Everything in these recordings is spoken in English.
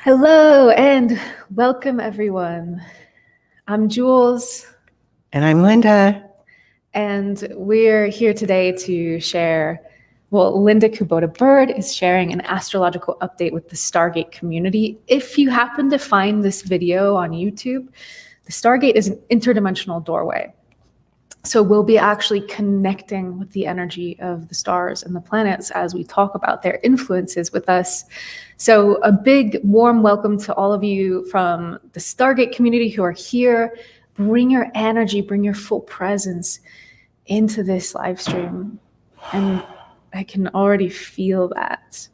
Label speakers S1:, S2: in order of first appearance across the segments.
S1: Hello and welcome everyone. I'm Jules
S2: And I'm Linda.
S1: and we're here today to share, Linda Kubota Bird is sharing an astrological update with the Stargate community. If you happen to find this video on YouTube, the Stargate is an interdimensional doorway. So we'll be actually connecting with the energy of the stars and the planets as we talk about their influences with us. So a big warm welcome to all of you from the Stargate community who are here. Bring your energy, bring your full presence into this live stream. And I can already feel that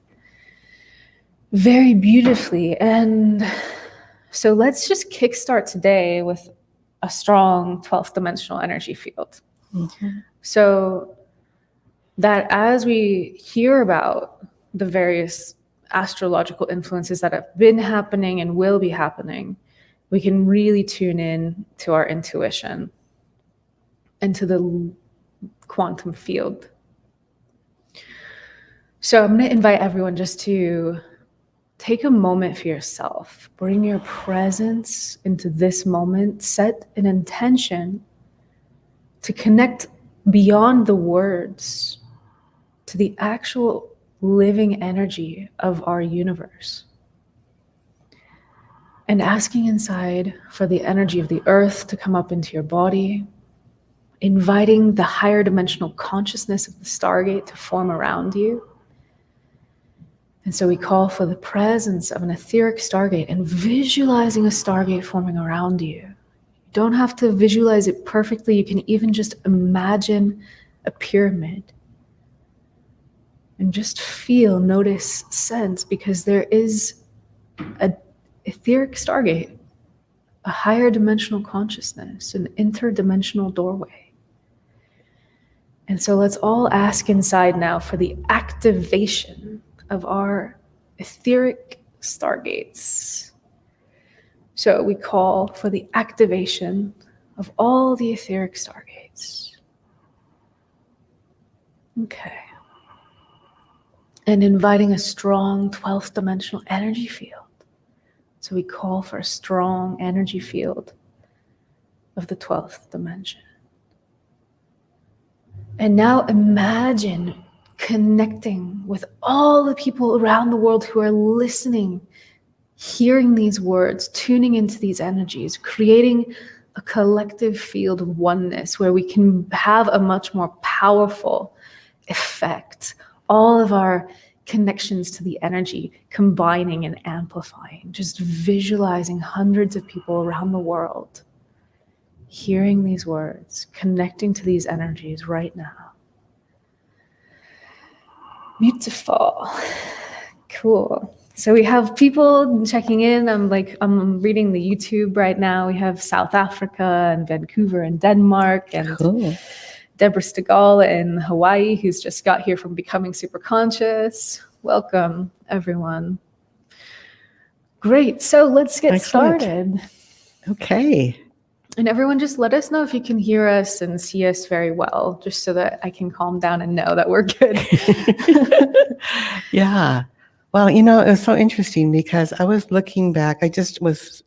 S1: very beautifully. And so let's just kickstart today with a strong 12th dimensional energy field. Mm-hmm. So that as we hear about the various astrological influences that have been happening and will be happening, we can really tune in to our intuition and to the quantum field. So I'm going to invite everyone just to take a moment for yourself. Bring your presence into this moment. Set an intention to connect beyond the words to the actual living energy of our universe. And asking inside for the energy of the earth to come up into your body, inviting the higher dimensional consciousness of the Stargate to form around you. And so we call for the presence of an etheric Stargate and visualizing a Stargate forming around you. You don't have to visualize it perfectly. You can even just imagine a pyramid. And just feel, notice, sense, because there is an etheric Stargate, a higher dimensional consciousness, an interdimensional doorway. And so let's all ask inside now for the activation of our etheric Stargates. So we call for the activation of all the etheric Stargates. Okay. And inviting a strong 12th dimensional energy field. So we call for a strong energy field of the 12th dimension. And now imagine connecting with all the people around the world who are listening, hearing these words, tuning into these energies, creating a collective field of oneness where we can have a much more powerful effect. All of our connections to the energy combining and amplifying, just visualizing hundreds of people around the world, hearing these words, connecting to these energies right now. Beautiful. Cool. So we have people checking in. I'm reading the YouTube right now. We have South Africa and Vancouver and Denmark and cool. Deborah Stegall in Hawaii, who's just got here from Becoming Super Conscious. Welcome, everyone. Great. So let's get started.
S2: Okay.
S1: And everyone, just let us know if you can hear us and see us very well, just so that I can calm down and know that we're good.
S2: Yeah. Well, it was so interesting because I was looking back. I just was,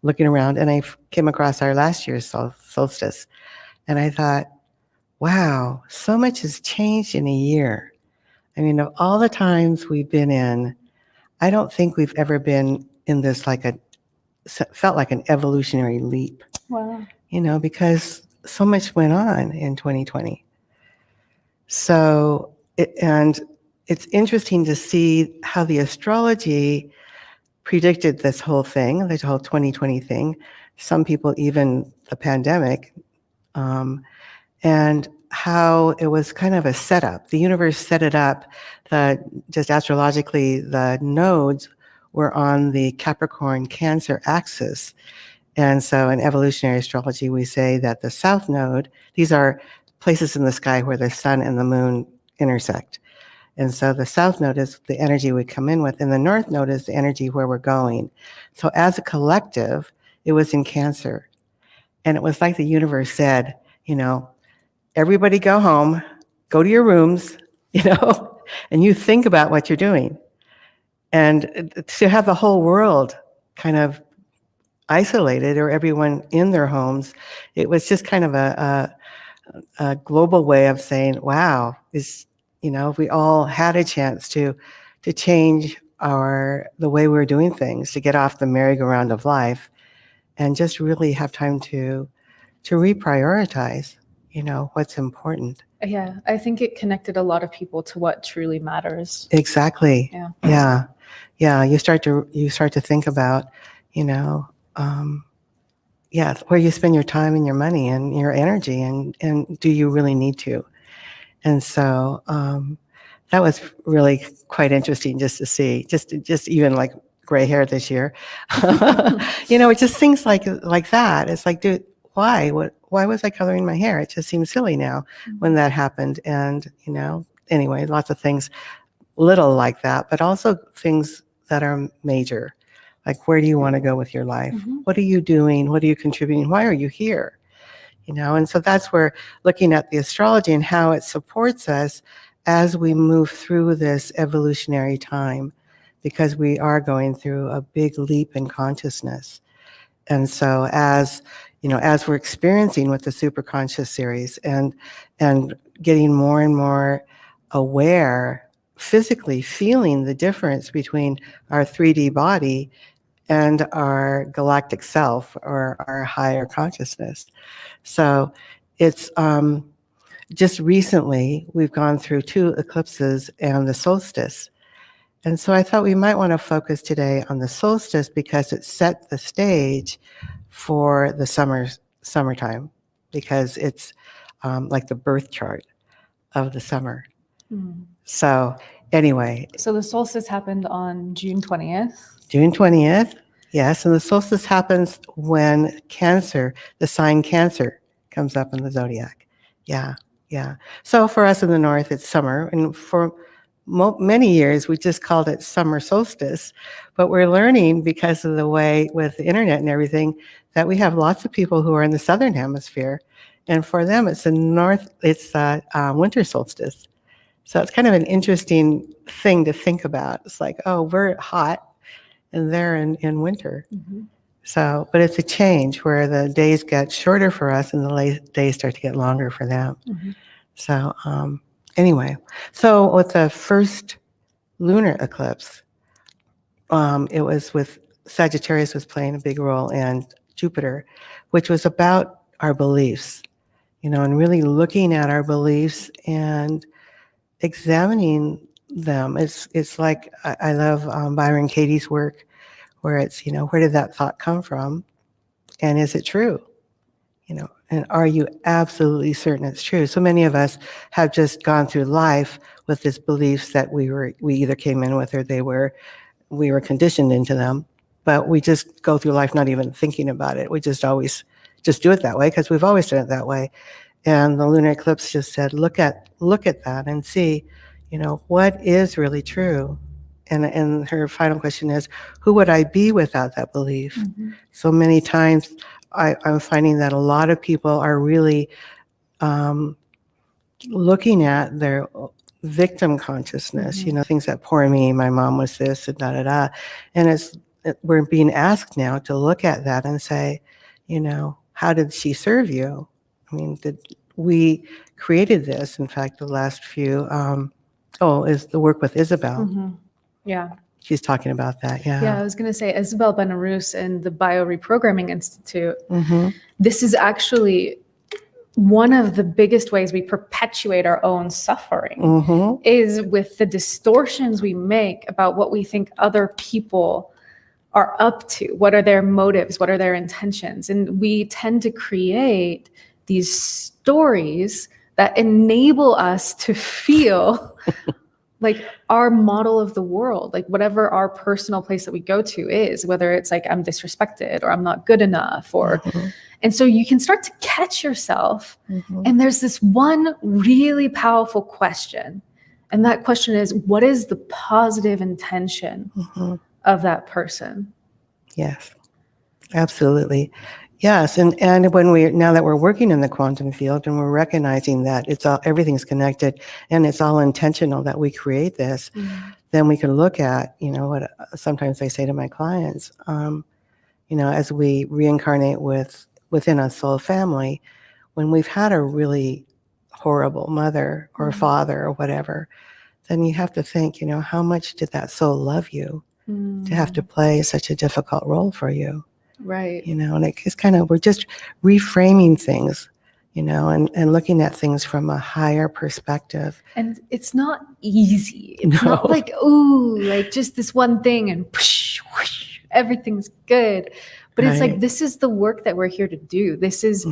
S2: looking around, and I came across our last year's solstice. And I thought, wow, so much has changed in a year. I mean, of all the times we've been in, I don't think we've ever been in this felt like an evolutionary leap.
S1: Wow.
S2: Because so much went on in 2020. So, it's interesting to see how the astrology predicted this whole thing, this whole 2020 thing. Some people even the pandemic, and how it was kind of a setup. The universe set it up. Just astrologically, the nodes were on the Capricorn Cancer axis. And so in evolutionary astrology, we say that the south node, these are places in the sky where the sun and the moon intersect. And so the south node is the energy we come in with, and the north node is the energy where we're going. So as a collective, it was in Cancer. And it was like the universe said, everybody go home, go to your rooms, and you think about what you're doing. And to have the whole world kind of isolated, or everyone in their homes, it was just kind of a global way of saying, wow, if we all had a chance to change the way we were doing things, to get off the merry-go-round of life and just really have time to reprioritize, what's important.
S1: Yeah, I think it connected a lot of people to what truly matters.
S2: Exactly. Yeah. You start to think about, where you spend your time and your money and your energy, and do you really need to? And so that was really quite interesting just to see, just even like gray hair this year, it's just things like that. It's like, dude, why was I coloring my hair? It just seems silly now when that happened. And, anyway, lots of things, little like that, but also things that are major. Like, where do you want to go with your life? What are you doing? What are you contributing? Why are you here? And so that's where looking at the astrology and how it supports us as we move through this evolutionary time, because we are going through a big leap in consciousness. And so as we're experiencing with the Superconscious series and getting more and more aware, physically feeling the difference between our 3D body and our galactic self, or our higher consciousness. So it's just recently we've gone through 2 eclipses and the solstice. And so I thought we might want to focus today on the solstice, because it set the stage for the summertime, because it's like the birth chart of the summer. So anyway.
S1: So the solstice happened on June 20th.
S2: June 20th, yes. And the solstice happens when Cancer, the sign Cancer, comes up in the zodiac. Yeah. So for us in the north, it's summer. And for many years, we just called it summer solstice. But we're learning, because of the way with the internet and everything, that we have lots of people who are in the southern hemisphere. And for them, it's winter solstice. So it's kind of an interesting thing to think about. It's like, oh, we're hot and they're in winter. So, but it's a change where the days get shorter for us and the days start to get longer for them. So anyway, so with the first lunar eclipse, it was with Sagittarius was playing a big role, and Jupiter, which was about our beliefs, and really looking at our beliefs and examining them. It's like, I love Byron Katie's work, where it's, where did that thought come from? And is it true? And are you absolutely certain it's true? So many of us have just gone through life with this beliefs that we either came in with, or we were conditioned into them, but we just go through life not even thinking about it. We just always just do it that way because we've always done it that way. And the lunar eclipse just said, look at that and see, what is really true. And her final question is, who would I be without that belief? So many times I'm finding that a lot of people are really looking at their victim consciousness, things that poor me, my mom was this, and da-da-da. And we're being asked now to look at that and say, how did she serve you? I mean, we created this. In fact, the last few, is the work with Isabel.
S1: Yeah.
S2: She's talking about that, yeah.
S1: Yeah, I was going to say, Isabel Benarus and the Bioreprogramming Institute, this is actually one of the biggest ways we perpetuate our own suffering, is with the distortions we make about what we think other people are up to. What are their motives? What are their intentions? And we tend to create these stories that enable us to feel like our model of the world, like whatever our personal place that we go to is, whether it's like I'm disrespected or I'm not good enough, or and so you can start to catch yourself. And there's this one really powerful question. And that question is, what is the positive intention of that person?
S2: Yes, absolutely. Yes, and now that we're working in the quantum field and we're recognizing that everything's connected and it's all intentional that we create this, then we can look at, what sometimes I say to my clients, as we reincarnate within a soul family, when we've had a really horrible mother or father or whatever, then you have to think, how much did that soul love you to have to play such a difficult role for you?
S1: Right.
S2: And it's we're just reframing things, and looking at things from a higher perspective.
S1: And it's not easy. It's
S2: No.
S1: not like, ooh, like just this one thing and whoosh, whoosh, everything's good. But it's like,
S2: Right.
S1: this is the work that we're here to do. This is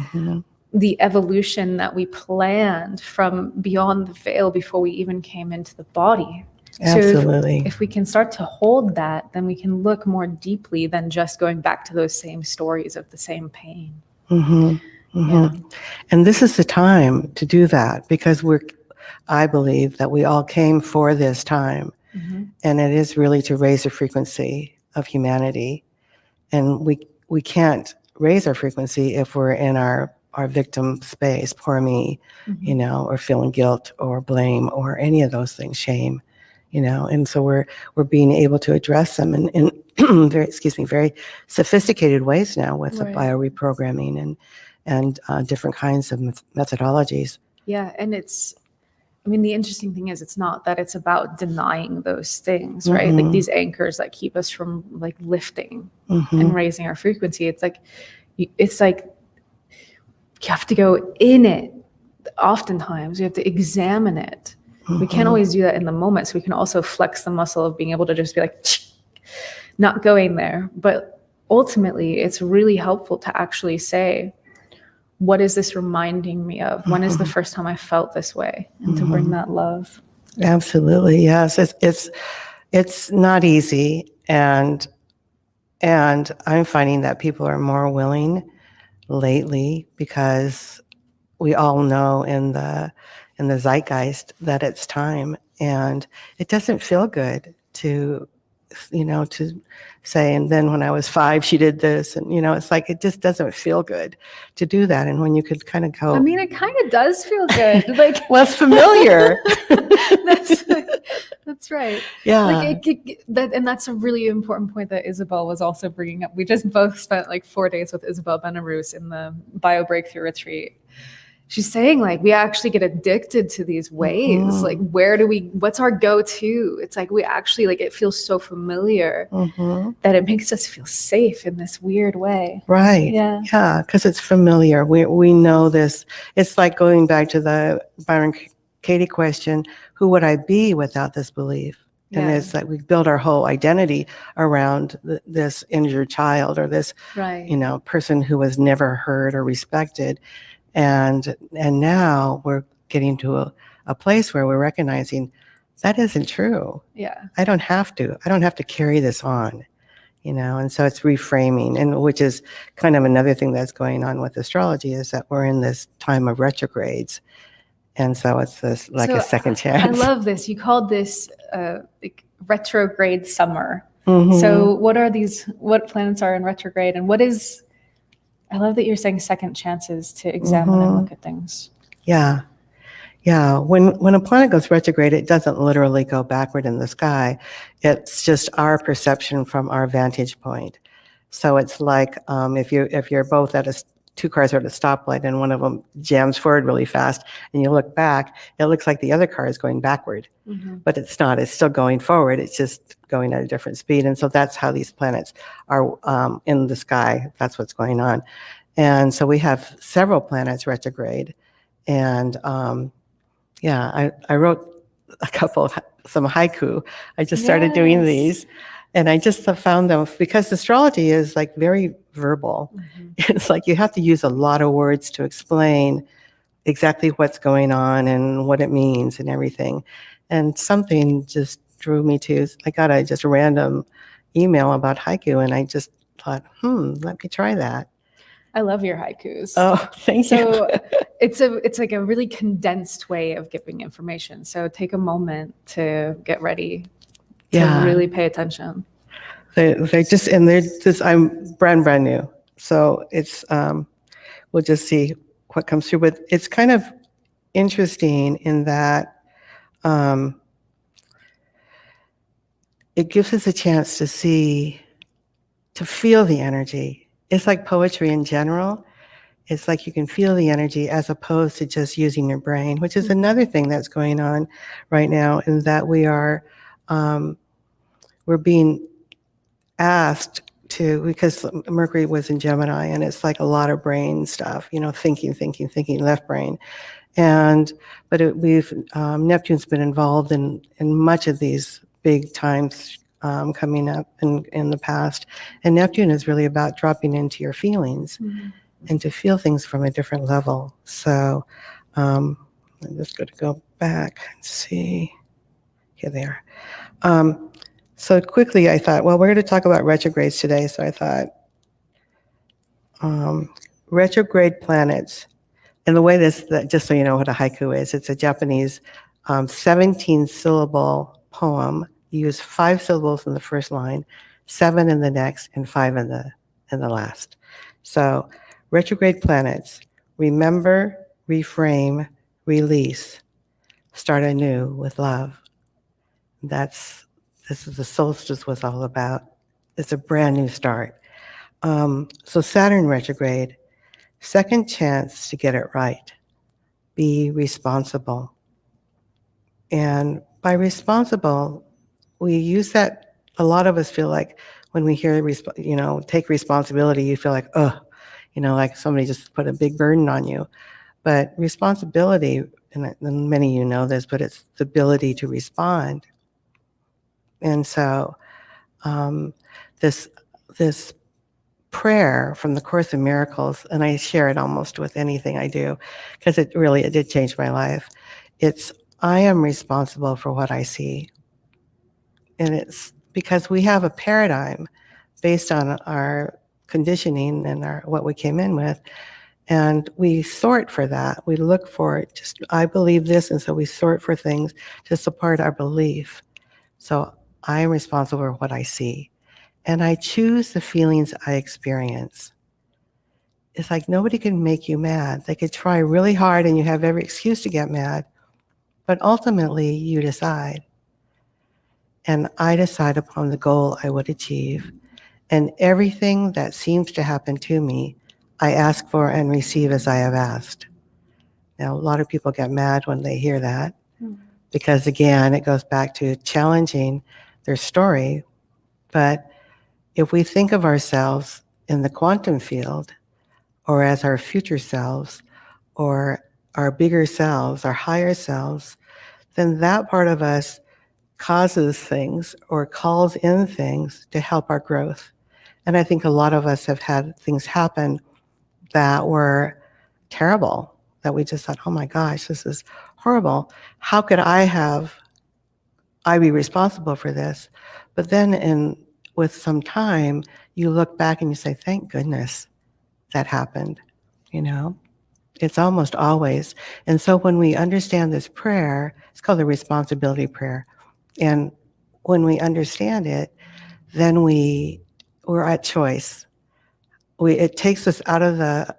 S1: the evolution that we planned from beyond the veil before we even came into the body.
S2: Absolutely.
S1: So if we can start to hold that, then we can look more deeply than just going back to those same stories of the same pain. Yeah.
S2: And this is the time to do that, because I believe that we all came for this time. And it is really to raise the frequency of humanity. And we can't raise our frequency if we're in our victim space, poor me, or feeling guilt or blame or any of those things, shame, and so we're being able to address them in very sophisticated ways now with the bioreprogramming and different kinds of methodologies.
S1: Yeah, and the interesting thing is, it's not that it's about denying those things, right? Like these anchors that keep us from like lifting and raising our frequency. It's like you have to go in it. Oftentimes, you have to examine it. We can't always do that in the moment. So we can also flex the muscle of being able to just be like, not going there. But ultimately, it's really helpful to actually say, what is this reminding me of? When is the first time I felt this way? And to bring that love.
S2: Absolutely, yes. It's not easy, and I'm finding that people are more willing lately, because we all know in the zeitgeist that it's time, and it doesn't feel good to say, and then when I was 5 she did this, and it's like it just doesn't feel good to do that. And when you could kind of go,
S1: it kind of does feel good. Like,
S2: well, it's familiar.
S1: That's right.
S2: Yeah.
S1: Like and that's a really important point that Isabel was also bringing up. We just both spent like 4 days with Isabel Benarus in the Bio Breakthrough Retreat. She's saying, like, we actually get addicted to these ways. Like, what's our go-to? It's like we actually, like, it feels so familiar that it makes us feel safe in this weird way.
S2: Right. Yeah, because it's familiar. We know this. It's like going back to the Byron Katie question, who would I be without this belief? And it's like we build our whole identity around this injured child, or this person who was never heard or respected. And now we're getting to a place where we're recognizing that isn't true.
S1: Yeah.
S2: I don't have to carry this on, and so it's reframing, and which is kind of another thing that's going on with astrology, is that we're in this time of retrogrades. And so it's this like a second chance.
S1: I love this. You called this like retrograde summer. So what planets are in retrograde, and I love that you're saying second chances to examine and look at things.
S2: Yeah. When a planet goes retrograde, it doesn't literally go backward in the sky. It's just our perception from our vantage point. So it's like if you're both at two cars are at a stoplight, and one of them jams forward really fast, and you look back, it looks like the other car is going backward, but it's not. It's still going forward. It's just going at a different speed. And so that's how these planets are in the sky. That's what's going on. And so we have several planets retrograde. And I wrote some haiku. I just started doing these. And I just found them, because astrology is like very verbal. It's like you have to use a lot of words to explain exactly what's going on and what it means and everything. And something just drew me to, I got a just random email about haiku, and I just thought, let me try that.
S1: I love your haikus.
S2: Oh, thank you.
S1: So it's like a really condensed way of giving information. So take a moment to get ready to really pay attention.
S2: They're just, I'm brand new. So it's, we'll just see what comes through. But it's kind of interesting in that it gives us a chance to see, to feel the energy. It's like poetry in general. It's like you can feel the energy as opposed to just using your brain, which is another thing that's going on right now, in that we're being asked to, because Mercury was in Gemini, and it's like a lot of brain stuff, thinking, left brain. But Neptune's been involved in much of these big times coming up in the past. And Neptune is really about dropping into your feelings and to feel things from a different level. So I'm just going to go back and see. Here they are. So quickly, I thought, well, we're going to talk about retrogrades today. So I thought, retrograde planets. And the way just so you know what a haiku is, it's a Japanese 17-syllable poem. You use 5 syllables in the first line, 7 in the next, and 5 in the last. So, retrograde planets: remember, reframe, release, start anew with love. This is the solstice was all about. It's a brand new start. So Saturn retrograde. Second chance to get it right. Be responsible. And by responsible, we use that, a lot of us feel like when we hear, take responsibility, you feel like, like somebody just put a big burden on you. But responsibility, and many of you know this, but it's the ability to respond. And so this prayer from the Course in Miracles, and I share it almost with anything I do, because it did change my life. It's, I am responsible for what I see. And it's because we have a paradigm based on our conditioning and what we came in with, and we sort for that. We look for it, just, I believe this, and so we sort for things to support our belief. So I am responsible for what I see. And I choose the feelings I experience. It's like nobody can make you mad. They could try really hard and you have every excuse to get mad, but ultimately you decide. And I decide upon the goal I would achieve. And everything that seems to happen to me, I ask for and receive as I have asked. Now, a lot of people get mad when they hear that, because again, it goes back to challenging their story. But if we think of ourselves in the quantum field, or as our future selves, or our bigger selves, our higher selves, then that part of us causes things or calls in things to help our growth. And I think a lot of us have had things happen that were terrible, that we just thought, oh my gosh, this is horrible. How could I be responsible for this? But then with some time, you look back and you say, thank goodness that happened, It's almost always. And so when we understand this prayer, it's called the responsibility prayer. And when we understand it, then we're at choice. It takes us out of the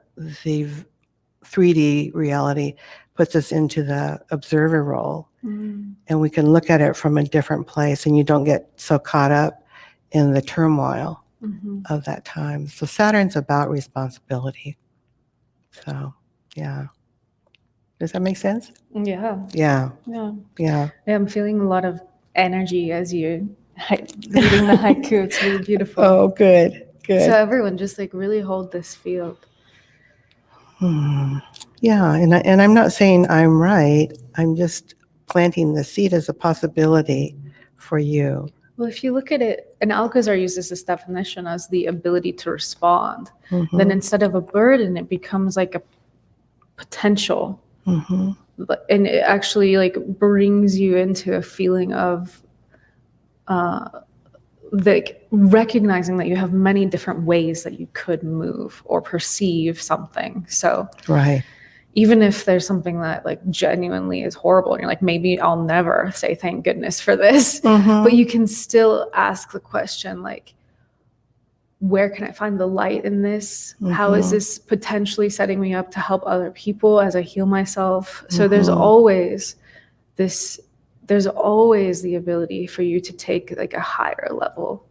S2: 3D reality, puts us into the observer role. And we can look at it from a different place, and you don't get so caught up in the turmoil of that time. So Saturn's about responsibility. So, yeah. Does that make sense?
S1: Yeah.
S2: Yeah.
S1: Yeah.
S2: Yeah.
S1: I'm feeling a lot of energy as you're reading the haiku. It's really beautiful.
S2: Oh, good. Good.
S1: So everyone just really hold this field.
S2: Yeah. And I'm not saying I'm right. I'm just planting the seed as a possibility for you.
S1: Well, if you look at it, and Alcazar uses this definition as the ability to respond, then instead of a burden, it becomes like a potential. And it actually brings you into a feeling of recognizing that you have many different ways that you could move or perceive something. So
S2: right.
S1: Even if there's something that genuinely is horrible, and you're like, maybe I'll never say thank goodness for this, but you can still ask the question, where can I find the light in this? How is this potentially setting me up to help other people as I heal myself? So there's always this there's always the ability for you to take like a higher level.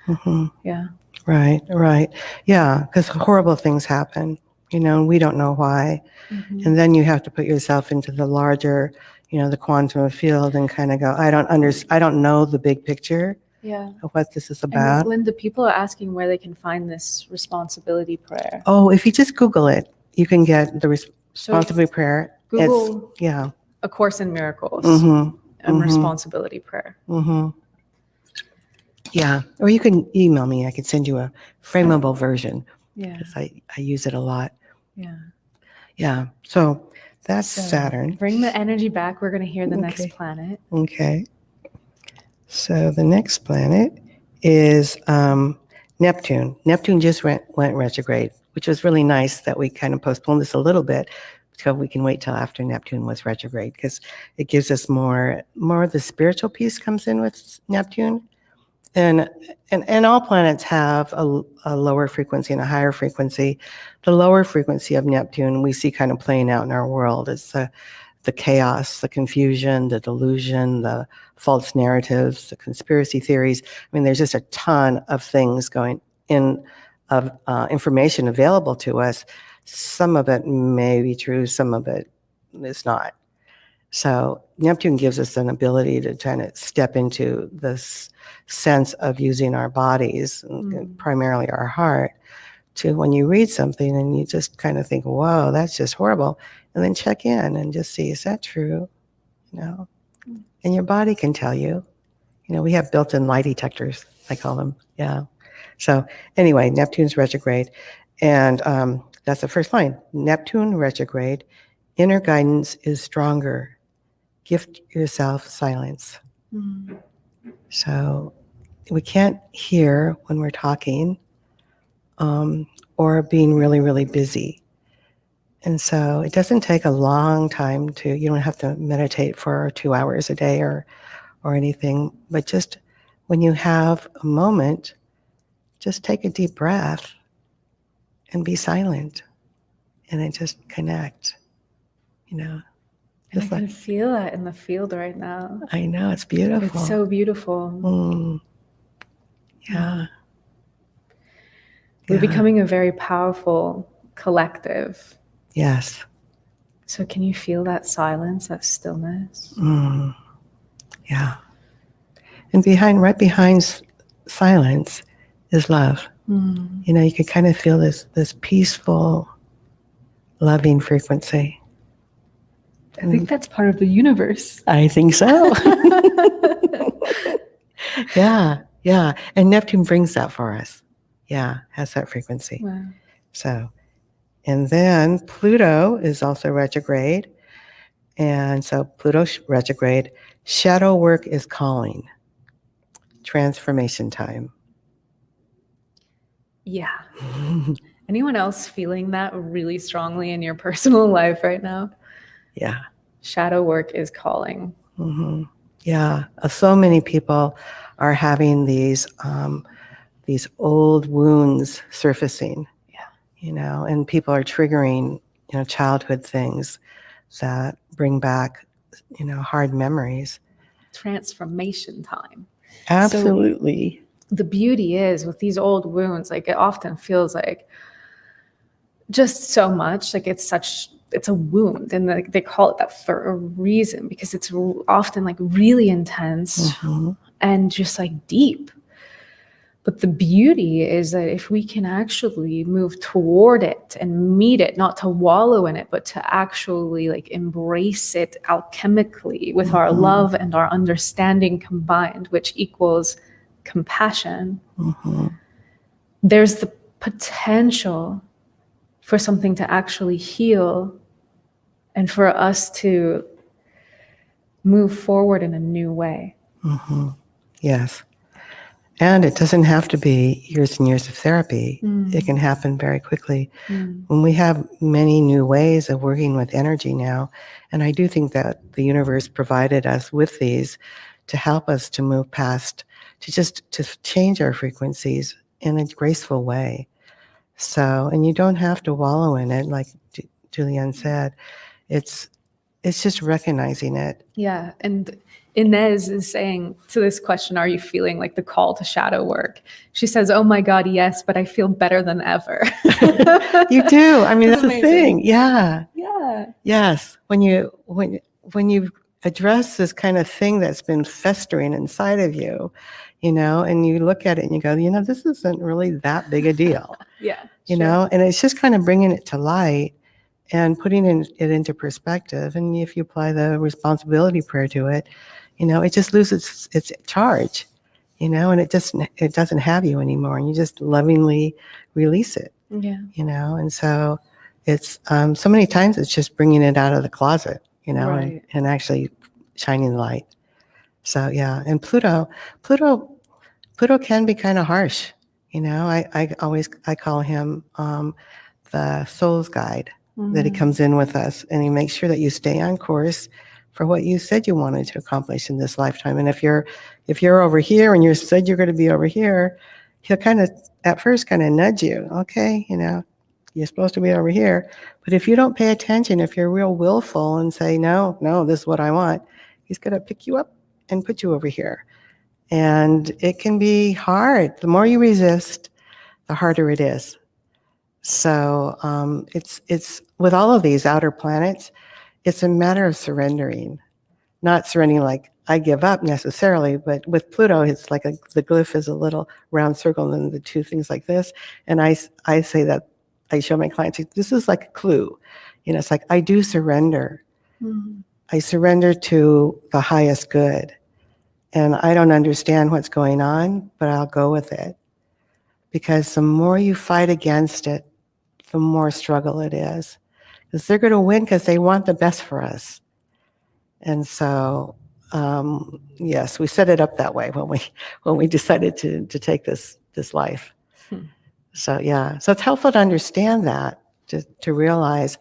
S2: Mm-hmm.
S1: Yeah.
S2: Right. Yeah, because horrible things happen, and we don't know why.
S1: Mhm.
S2: And then you have to put yourself into the larger, the quantum field and kind of go, I don't know the big picture
S1: Yeah.
S2: of what this is
S1: And
S2: about.
S1: Linda, people are asking where they can find this responsibility prayer.
S2: Oh, if you just Google it, you can get the
S1: So
S2: responsibility prayer.
S1: Google
S2: Yeah.
S1: A Course in Miracles
S2: Mm-hmm.
S1: and
S2: Mm-hmm.
S1: responsibility prayer.
S2: Mm-hmm. Yeah. Or you can email me. I could send you a frameable version
S1: Yeah.
S2: because I use it a lot.
S1: Yeah.
S2: Yeah. So that's
S1: So
S2: Saturn.
S1: bring the energy back. We're going to hear the next planet.
S2: Okay. So the next planet is Neptune. Neptune just went retrograde, which was really nice that we kind of postponed this a little bit because we can wait till after Neptune was retrograde because it gives us more of the spiritual piece comes in with Neptune. And all planets have a lower frequency and a higher frequency. The lower frequency of Neptune we see kind of playing out in our world. It's the chaos, the confusion, the delusion, the false narratives, the conspiracy theories. I mean, there's just a ton of things going in of information available to us. Some of it may be true, some of it is not. So Neptune gives us an ability to kind of step into this sense of using our bodies, primarily our heart, to when you read something and you just kind of think, whoa, that's just horrible. And then check in and just see, is that true? And your body can tell you. We have built-in lie detectors, I call them. Yeah. So anyway, Neptune's retrograde. And that's the first line. Neptune retrograde. Inner guidance is stronger. Gift yourself silence. So we can't hear when we're talking or being really, really busy. And so it doesn't take a long time you don't have to meditate for 2 hours a day or anything, but just when you have a moment, just take a deep breath and be silent and then just connect,
S1: And I can feel that in the field right now.
S2: I know, it's beautiful.
S1: It's so beautiful.
S2: Yeah.
S1: We're becoming a very powerful collective.
S2: Yes.
S1: So can you feel that silence, that stillness?
S2: Yeah. And right behind silence is love. You can kind of feel this peaceful, loving frequency.
S1: I think that's part of the universe.
S2: I think so. Yeah. And Neptune brings that for us. Yeah, has that frequency.
S1: Wow.
S2: So, and then Pluto is also retrograde. And so Pluto's retrograde, shadow work is calling. Transformation time.
S1: Yeah. Anyone else feeling that really strongly in your personal life right now?
S2: Yeah.
S1: Shadow work is calling.
S2: Yeah. So many people are having these old wounds surfacing.
S1: Yeah.
S2: And people are triggering, childhood things that bring back, hard memories.
S1: Transformation time.
S2: Absolutely.
S1: So the beauty is with these old wounds, like it often feels like just so much, like it's a wound, and they call it that for a reason, because it's often like really intense and just like deep. But the beauty is that if we can actually move toward it and meet it, not to wallow in it, but to actually like embrace it alchemically with our love and our understanding combined, which equals compassion, there's the potential for something to actually heal and for us to move forward in a new way.
S2: Yes. And it doesn't have to be years and years of therapy. It can happen very quickly. When we have many new ways of working with energy now, and I do think that the universe provided us with these to help us to move past, to change our frequencies in a graceful way. So, and you don't have to wallow in it, like Julianne said. It's just recognizing it.
S1: Yeah, and Inez is saying to this question, are you feeling like the call to shadow work? She says, oh my God, yes, but I feel better than ever.
S2: You do. I mean, that's the
S1: amazing.
S2: thing. Yeah.
S1: Yeah.
S2: Yes. When you address this kind of thing that's been festering inside of you, and you look at it and you go, this isn't really that big a deal.
S1: Yeah.
S2: And it's just kind of bringing it to light and putting it into perspective. And if you apply the responsibility prayer to it, it just loses its charge, and it doesn't have you anymore. And you just lovingly release it,
S1: Yeah.
S2: And so it's so many times it's just bringing it out of the closet,
S1: Right.
S2: and actually shining the light. So yeah, and Pluto can be kind of harsh. I call him the soul's guide, that he comes in with us, and he makes sure that you stay on course for what you said you wanted to accomplish in this lifetime. And if you're over here and you said you're going to be over here, he'll kind of at first kind of nudge you. Okay, you're supposed to be over here. But if you don't pay attention, if you're real willful and say, no, this is what I want, he's going to pick you up and put you over here. And it can be hard. The more you resist, the harder it is. So it's with all of these outer planets, it's a matter of surrendering, not surrendering like I give up necessarily, but with Pluto, it's like the glyph is a little round circle and then the two things like this. And I say that, I show my clients, this is like a clue. It's like, I do surrender. I surrender to the highest good. And I don't understand what's going on, but I'll go with it. Because the more you fight against it, the more struggle it is. Because they're going to win because they want the best for us. And so, yes, we set it up that way when we decided to take this life. So yeah, so it's helpful to understand that, to realize,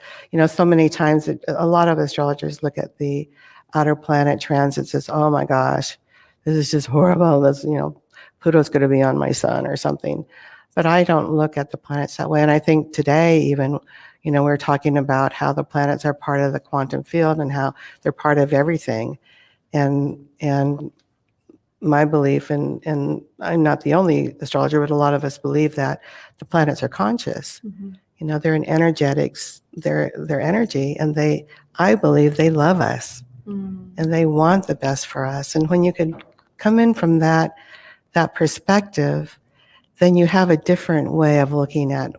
S2: so many times a lot of astrologers look at the outer planet transits as, oh my gosh, this is just horrible. This, Pluto's going to be on my sun or something. But I don't look at the planets that way. And I think today even, we're talking about how the planets are part of the quantum field and how they're part of everything. And my belief, and I'm not the only astrologer, but a lot of us believe that the planets are conscious. They're in energetics, they're energy, and I believe they love us. And they want the best for us. And when you can come in from that perspective, then you have a different way of looking at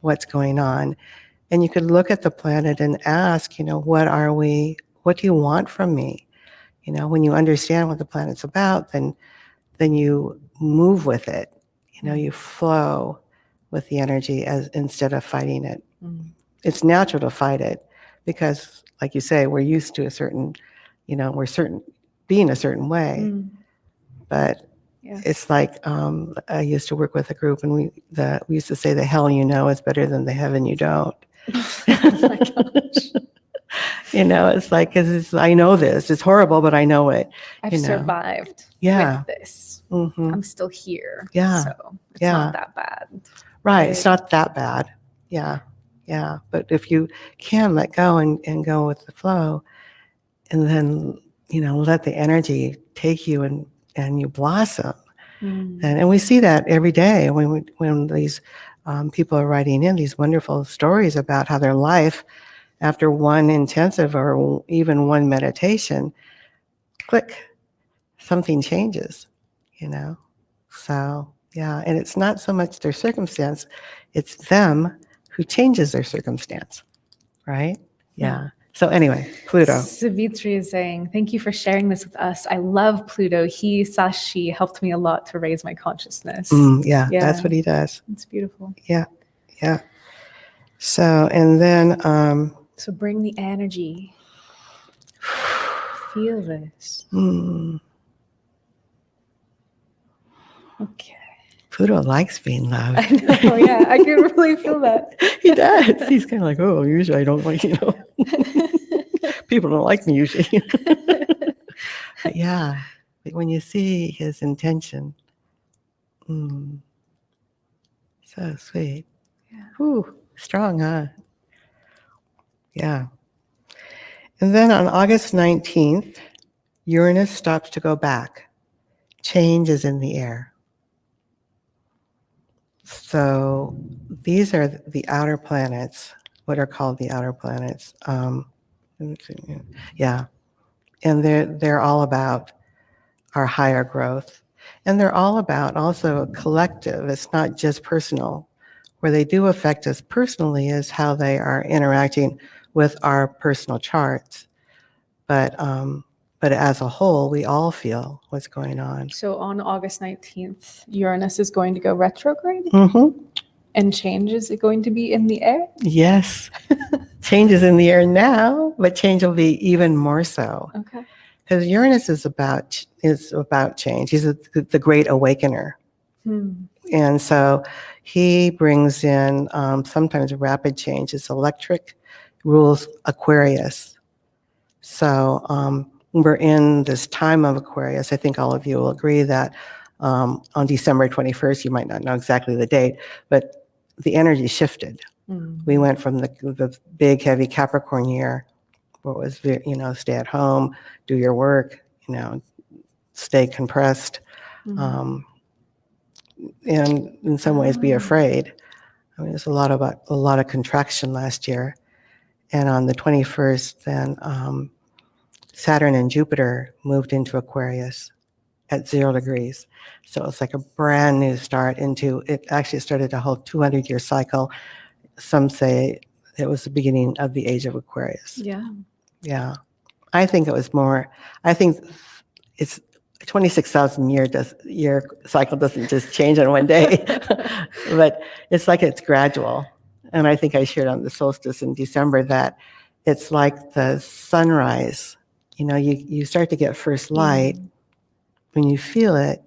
S2: what's going on. And you could look at the planet and ask, what do you want from me? When you understand what the planet's about, then you move with it. You flow with the energy instead of fighting it. It's natural to fight it because, like you say, we're used to a certain, being a certain way. But it's like, I used to work with a group, and we used to say, the hell you know is better than the heaven you don't.
S1: Oh my gosh.
S2: It's like, because I know this. It's horrible, but I know it.
S1: I've survived with this. I'm still here.
S2: Yeah.
S1: So it's not that bad.
S2: Right. It's not that bad. Yeah. Yeah. But if you can let go and go with the flow, and then, let the energy take you and you blossom. And we see that every day when these people are writing in these wonderful stories about how their life, after one intensive or even one meditation, click, something changes, So, yeah, and it's not so much their circumstance, it's them who changes their circumstance, right? Yeah. So anyway, Pluto.
S1: Savitri is saying, thank you for sharing this with us. I love Pluto. She helped me a lot to raise my consciousness.
S2: Yeah, that's what he does.
S1: It's beautiful.
S2: Yeah. Yeah. So, and then...
S1: so bring the energy. Feel this. Okay.
S2: Pluto likes being loved.
S1: I know, yeah. I can really feel that.
S2: He does. He's kind of like, oh, usually I don't like, people don't like me usually. But yeah, but when you see his intention, so sweet.
S1: Yeah.
S2: Ooh, strong, huh? Yeah. And then on August 19th, Uranus stops to go back. Change is in the air. So these are the outer planets, what are called the outer planets. Yeah, and they're all about our higher growth, and they're all about also collective. It's not just personal. Where they do affect us personally is how they are interacting with our personal charts, but as a whole, we all feel what's going on.
S1: So on August 19th, Uranus is going to go retrograde,
S2: Mm-hmm.
S1: and change is going to be in the air?
S2: Yes. Change is in the air now, but change will be even more so.
S1: Okay.
S2: Because Uranus is about change. He's the great awakener. And so he brings in sometimes rapid change. It's electric, rules Aquarius. So we're in this time of Aquarius. I think all of you will agree that on December 21st, you might not know exactly the date, but the energy shifted. We went from the big, heavy Capricorn year, where it was, stay at home, do your work, stay compressed, and in some ways be afraid. I mean, there's a lot of contraction last year. And on the 21st, then Saturn and Jupiter moved into Aquarius at 0 degrees. So it's like a brand new start it actually started a whole 200-year cycle. Some say it was the beginning of the age of Aquarius.
S1: Yeah.
S2: Yeah. I think it's 26,000 year cycle doesn't just change on one day, but it's like it's gradual. And I think I shared on the solstice in December that it's like the sunrise. You start to get first light when you feel it.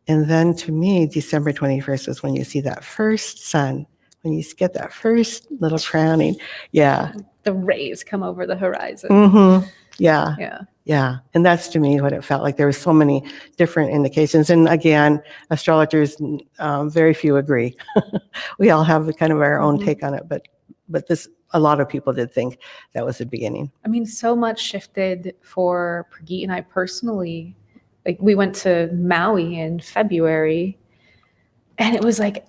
S2: And then to me, December 21st is when you see that first sun, when you get that first little crowning. Yeah.
S1: The rays come over the horizon.
S2: Mm-hmm. Yeah.
S1: Yeah.
S2: Yeah. And that's to me what it felt like. There were so many different indications. And again, astrologers, very few agree. We all have kind of our own take on it, but a lot of people did think that was the beginning.
S1: I mean, so much shifted for Prageet and I personally. Like, we went to Maui in February, and it was like,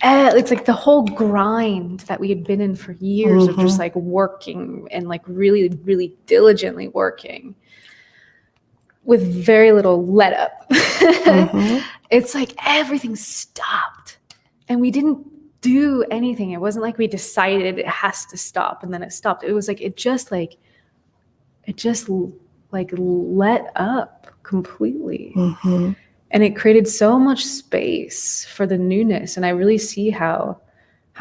S1: it's like the whole grind that we had been in for years of just like working and like really, really diligently working with very little let up. It's like everything stopped and we didn't do anything. It wasn't like we decided it has to stop and then it stopped. It was like, it just let up completely. And it created so much space for the newness. And I really see how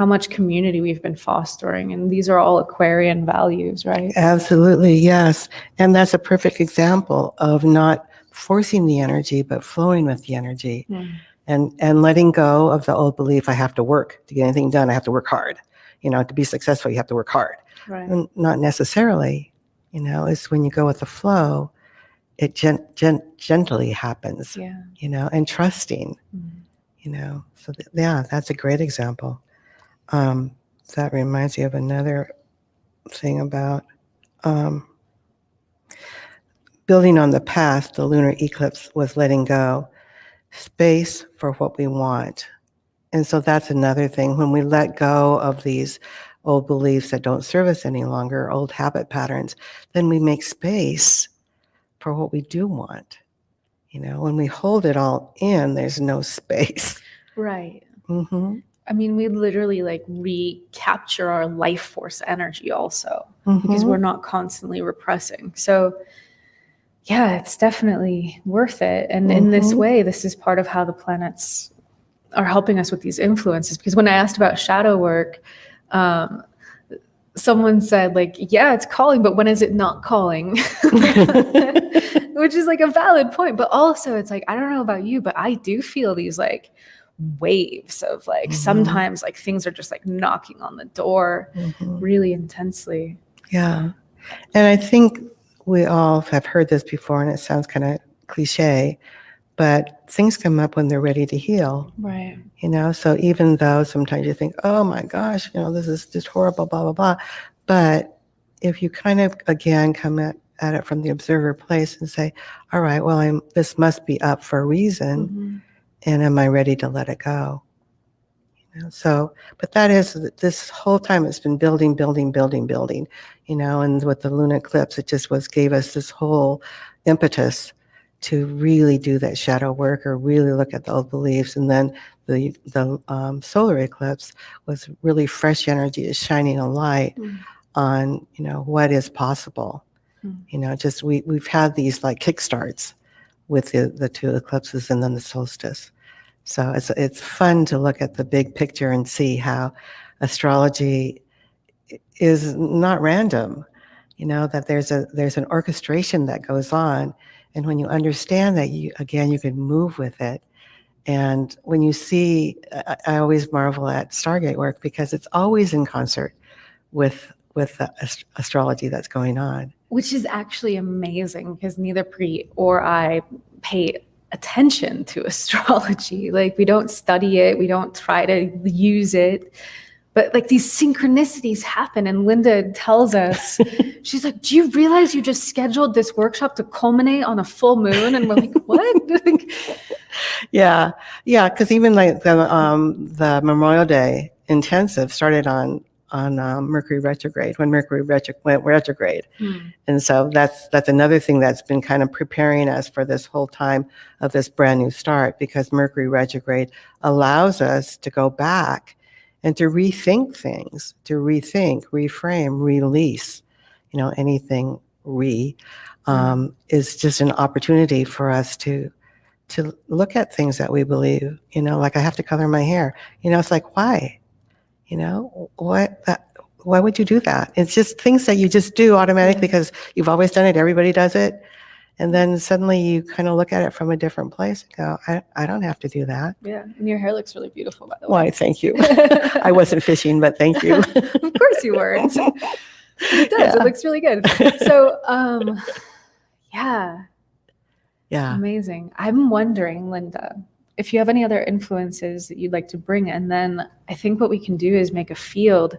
S1: much community we've been fostering. And these are all Aquarian values, right?
S2: Absolutely, yes. And that's a perfect example of not forcing the energy, but flowing with the energy. And letting go of the old belief, I have to work to get anything done. I have to work hard. To be successful, you have to work hard.
S1: Right.
S2: And not necessarily, it's when you go with the flow, it gently happens, and trusting, So that's a great example. That reminds me of another thing about building on the past. The lunar eclipse was letting go, space for what we want. And so that's another thing. When we let go of these old beliefs that don't serve us any longer, old habit patterns, then we make space for what we do want. When we hold it all in, there's no space.
S1: Right. I mean, we literally like recapture our life force energy also because we're not constantly repressing. So yeah, it's definitely worth it. And in this way, this is part of how the planets are helping us with these influences. Because when I asked about shadow work, someone said like, yeah, it's calling, but when is it not calling? Which is like a valid point. But also it's like, I don't know about you, but I do feel these like waves of like, sometimes like things are just like knocking on the door really intensely.
S2: Yeah. And I think we all have heard this before, and it sounds kind of cliche, but things come up when they're ready to heal.
S1: Right.
S2: So even though sometimes you think, oh my gosh, this is just horrible, blah, blah, blah. But if you kind of, again, come at it from the observer place and say, all right, well, this must be up for a reason,
S1: Mhm.
S2: and am I ready to let it go? So, but that is, this whole time it's been building, building, building, building, and with the lunar eclipse, it just gave us this whole impetus to really do that shadow work or really look at the old beliefs. And then the solar eclipse was really fresh energy, is shining a light
S1: Mm.
S2: on, what is possible.
S1: Mm.
S2: Just we've had these like kickstarts with the two eclipses and then the solstice. So it's fun to look at the big picture and see how astrology is not random. That there's an orchestration that goes on, and when you understand that, you can move with it. And when you see, I always marvel at Stargate work because it's always in concert with the astrology that's going on.
S1: Which is actually amazing because neither Pri or I pay attention to astrology. Like, we don't study it, we don't try to use it. But like, these synchronicities happen, and Linda tells us, she's like, do you realize you just scheduled this workshop to culminate on a full moon? And we're like, what?
S2: Yeah, because even like the Memorial Day intensive started on Mercury retrograde, when Mercury went retrograde. And so that's another thing that's been kind of preparing us for this whole time of this brand new start, because Mercury retrograde allows us to go back and to rethink things, to reframe, release, anything is just an opportunity for us to look at things that we believe, like I have to color my hair. It's like, why? Why would you do that? It's just things that you just do automatically because you've always done it. Everybody does it. And then suddenly you kind of look at it from a different place and go, I don't have to do that.
S1: Yeah. And your hair looks really beautiful, by the way.
S2: Why, thank you. I wasn't fishing, but thank you.
S1: Of course you weren't. It does.
S2: Yeah.
S1: It looks really good. So, yeah.
S2: Yeah.
S1: Amazing. I'm wondering, Linda, if you have any other influences that you'd like to bring. And then I think what we can do is make a field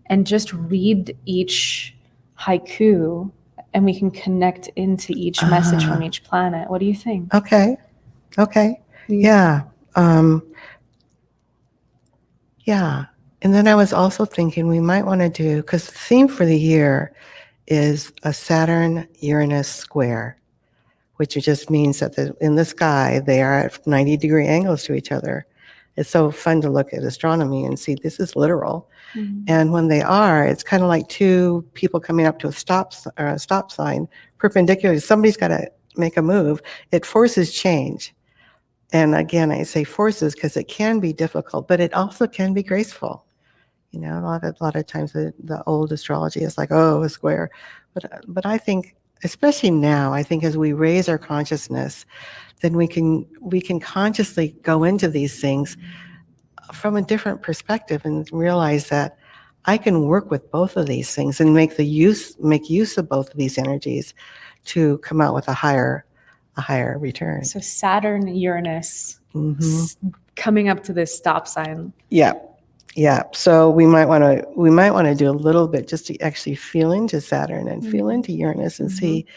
S1: and just read each haiku, and we can connect into each message from each planet. What do you think?
S2: Okay. Yeah. Yeah. And then I was also thinking we might want to do, because the theme for the year is a Saturn-Uranus square, which just means that in the sky, they are at 90-degree angles to each other. It's so fun to look at astronomy and see this is literal.
S1: Mm-hmm.
S2: And when they are, it's kind of like two people coming up to a stop sign, perpendicular. Somebody's got to make a move. It forces change. And again, I say forces because it can be difficult, but it also can be graceful. A lot of times the old astrology is like, oh, a square. But I think, especially now, I think as we raise our consciousness, then we can consciously go into these things from a different perspective and realize that I can work with both of these things and make use of both of these energies to come out with a higher return.
S1: So Saturn, Uranus, coming up to this stop sign.
S2: Yeah. So we might want to do a little bit just to actually feel into Saturn and feel into Uranus and see,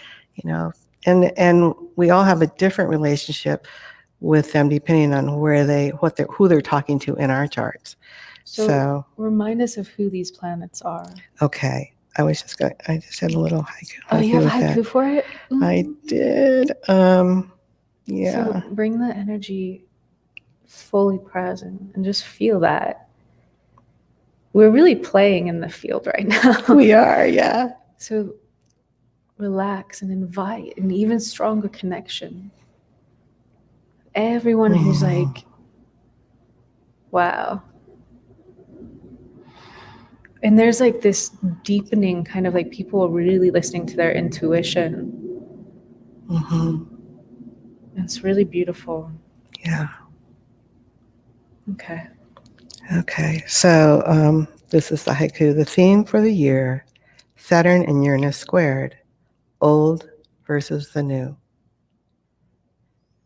S2: and we all have a different relationship with them depending on who they're talking to in our charts. So
S1: remind us of who these planets are.
S2: Okay. I just had a little haiku.
S1: Oh, you have haiku for it?
S2: I did. Yeah.
S1: So bring the energy fully present and just feel that. We're really playing in the field right now.
S2: We are, yeah.
S1: So relax and invite an even stronger connection. Everyone who's like, wow. And there's like this deepening kind of like people are really listening to their intuition. It's really beautiful.
S2: Yeah.
S1: Okay.
S2: So this is the haiku. The theme for the year, Saturn and Uranus squared, old versus the new.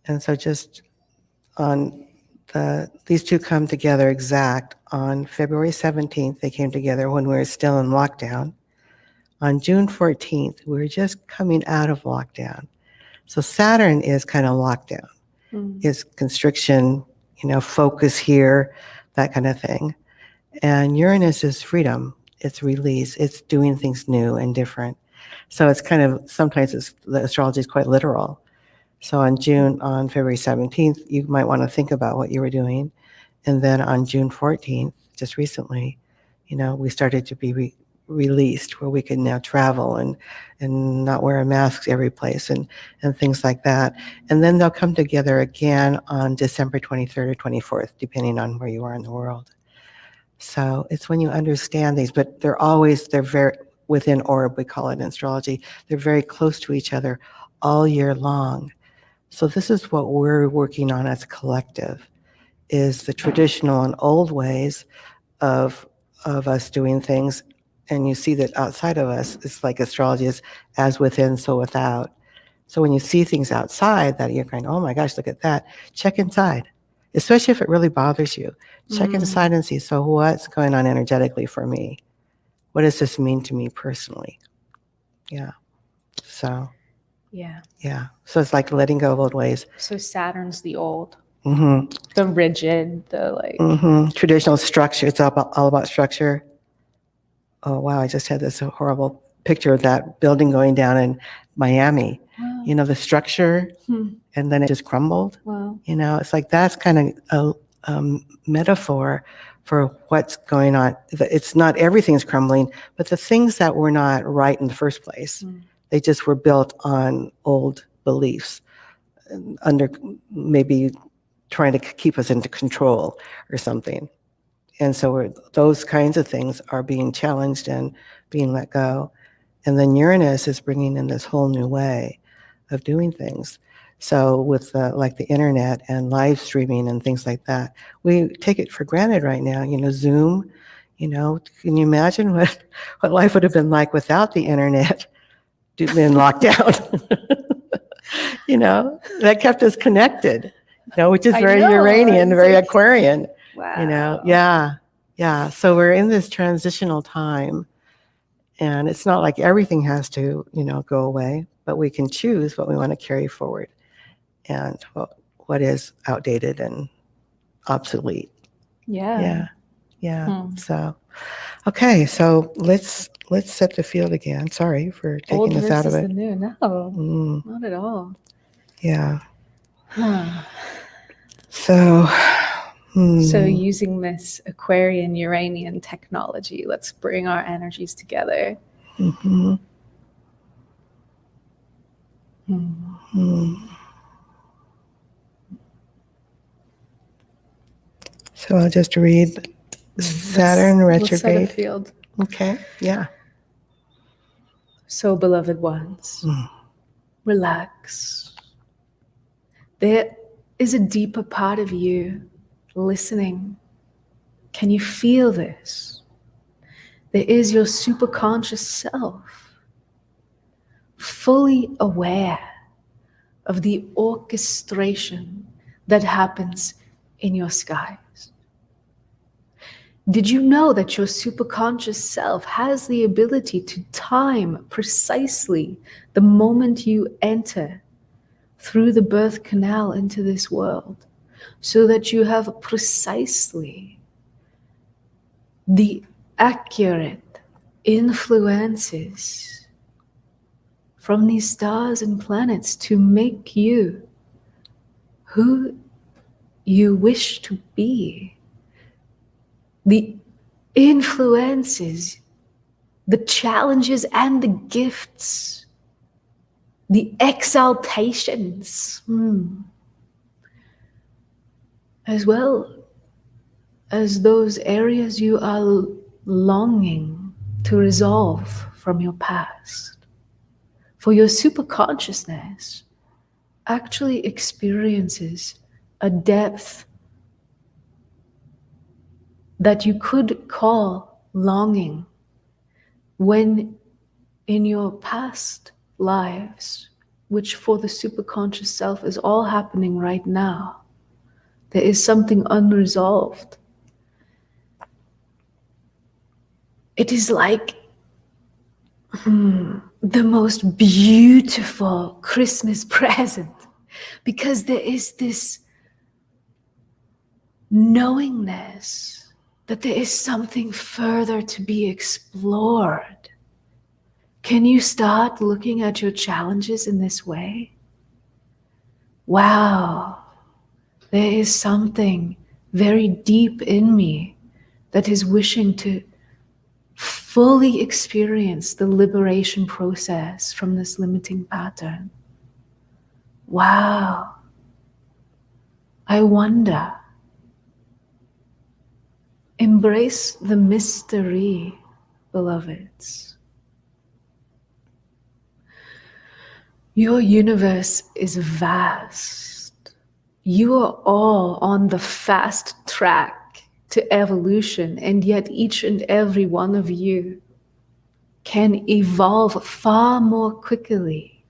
S2: And so just on these two come together exact on February 17th. They came together when we were still in lockdown. on June 14th, we're just coming out of lockdown. So Saturn is kind of lockdown. Is constriction, focus here, that kind of thing. And Uranus is freedom. It's release. It's doing things new and different. So it's kind of, sometimes the astrology is quite literal. So on February 17th, you might want to think about what you were doing. And then on June 14th, just recently, we started to be released, where we can now travel and not wear a mask every place and things like that. And then they'll come together again on December 23rd or 24th, depending on where you are in the world. So it's when you understand these, but they're very within orb, we call it in astrology. They're very close to each other all year long. So this is what we're working on as a collective, is the traditional and old ways of us doing things. And you see that outside of us, it's like astrology is as within, so without. So when you see things outside that you're going, oh my gosh, look at that, check inside. Especially if it really bothers you. Check inside and see, so what's going on energetically for me? What does this mean to me personally? Yeah. So.
S1: Yeah.
S2: Yeah. So it's like letting go of old ways.
S1: So Saturn's the old.
S2: Mm-hmm.
S1: The rigid, the like.
S2: Mm-hmm. Traditional structure. It's all about structure. Oh, wow. I just had this horrible picture of that building going down in Miami. Wow. The structure, and then it just crumbled.
S1: Wow.
S2: It's like that's kind of a metaphor for what's going on. It's not everything's crumbling, but the things that were not right in the first place, they just were built on old beliefs, under maybe trying to keep us into control or something. And so those kinds of things are being challenged and being let go. And then Uranus is bringing in this whole new way of doing things. So with like the internet and live streaming and things like that, we take it for granted right now. Zoom, can you imagine what life would have been like without the internet in lockdown? That kept us connected, which is very Uranian, very Aquarian.
S1: Wow.
S2: Yeah. So we're in this transitional time, and it's not like everything has to, go away, but we can choose what we want to carry forward and what is outdated and obsolete.
S1: Yeah.
S2: So, okay. So let's set the field again. Sorry for taking us out of it.
S1: Old versus the new. No, not at all.
S2: Yeah. So
S1: using this Aquarian Uranian technology, let's bring our energies together.
S2: So I'll just read Saturn retrograde.
S1: Let's set a field.
S2: Okay, yeah.
S1: So, beloved ones, relax. There is a deeper part of you listening. Can you feel this? There is your superconscious self, fully aware of the orchestration that happens in your skies. Did you know that your superconscious self has the ability to time precisely the moment you enter through the birth canal into this world, so that you have precisely the accurate influences from these stars and planets to make you who you wish to be? The influences, the challenges and the gifts, the exaltations, as well as those areas you are longing to resolve from your past. For your superconsciousness actually experiences a depth that you could call longing when in your past lives, which for the superconscious self is all happening right now, there is something unresolved. It is like the most beautiful Christmas present, because there is this knowingness that there is something further to be explored. Can you start looking at your challenges in this way? Wow, there is something very deep in me that is wishing to fully experience the liberation process from this limiting pattern. Wow, I wonder. Embrace the mystery, beloveds. Your universe is vast. You are all on the fast track to evolution, and yet each and every one of you can evolve far more quickly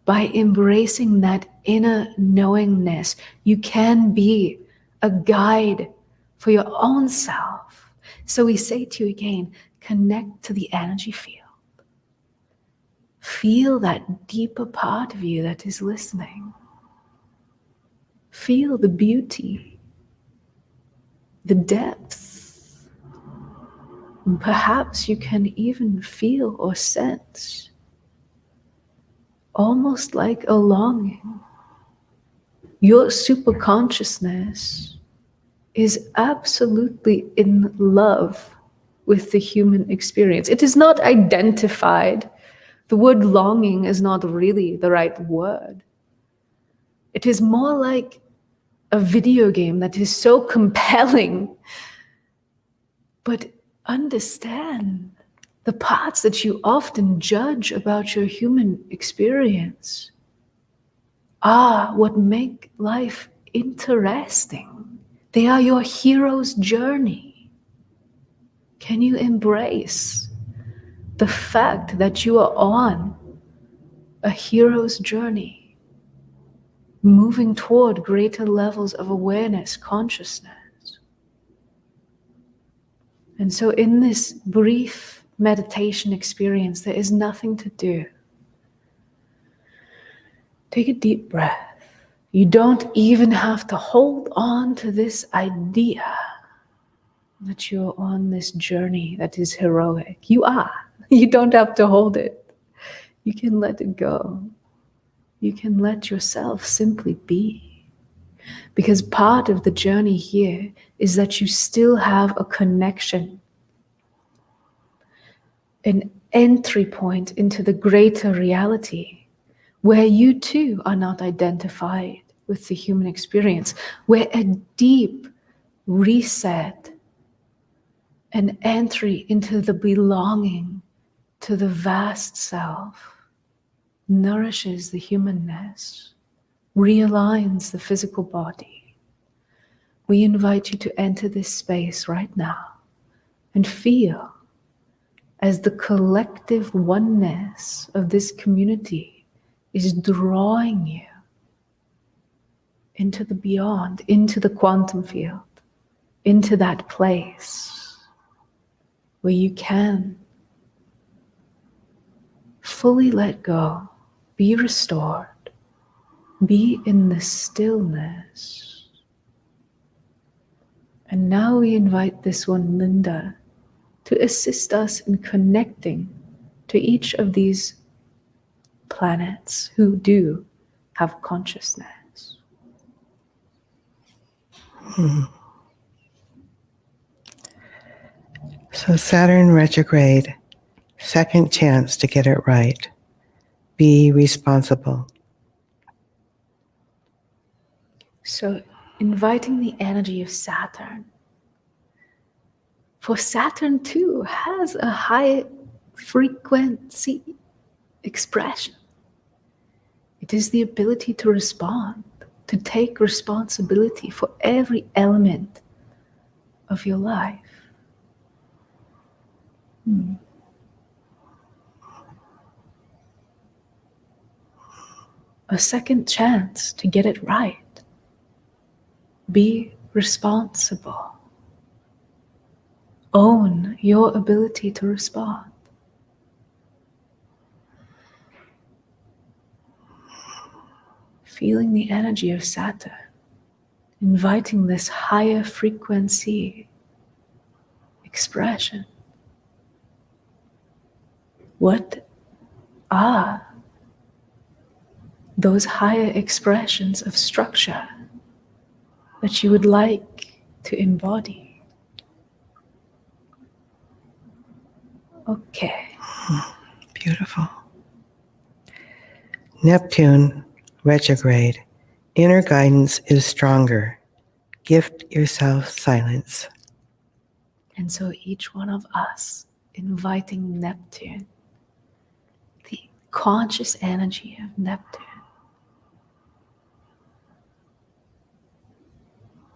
S1: by embracing that inner knowingness. You can be a guide for your own self. So we say to you again, connect to the energy field. Feel that deeper part of you that is listening. Feel the beauty, the depth. And perhaps you can even feel or sense almost like a longing. Your superconsciousness is absolutely in love with the human experience. It is not identified. The word longing is not really the right word. It is more like a video game that is so compelling. But understand the parts that you often judge about your human experience are what make life interesting. They are your hero's journey. Can you embrace the fact that you are on a hero's journey, moving toward greater levels of awareness, consciousness? And so in this brief meditation experience, there is nothing to do. Take a deep breath. You don't even have to hold on to this idea that you're on this journey that is heroic. You are. You don't have to hold it. You can let it go. You can let yourself simply be. Because part of the journey here is that you still have a connection, an entry point into the greater reality, where you too are not identified with the human experience, where a deep reset, an entry into the belonging to the vast self, nourishes the humanness, realigns the physical body. We invite you to enter this space right now and feel as the collective oneness of this community is drawing you into the beyond, into the quantum field, into that place where you can fully let go, be restored, be in the stillness. And now we invite this one, Linda, to assist us in connecting to each of these planets who do have consciousness.
S2: So Saturn retrograde, second chance to get it right. Be responsible.
S1: So inviting the energy of Saturn. For Saturn too has a high frequency expression. It is the ability to respond, to take responsibility for every element of your life. A second chance to get it right. Be responsible. Own your ability to respond. Feeling the energy of Saturn, inviting this higher frequency expression. What are those higher expressions of structure that you would like to embody? Okay.
S2: Beautiful. Neptune retrograde. Inner guidance is stronger. Gift yourself silence.
S1: And so each one of us inviting Neptune, the conscious energy of Neptune.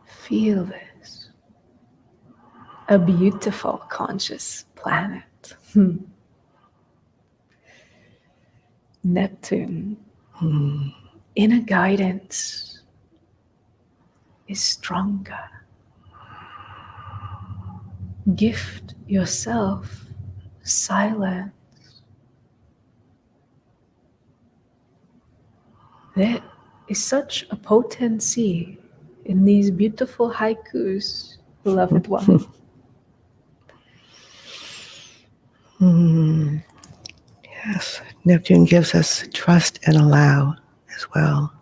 S1: Feel this. A beautiful conscious planet. Neptune, inner guidance is stronger. Gift yourself silence. There is such a potency in these beautiful haikus, beloved one.
S2: Yes, Neptune gives us trust and allow as well.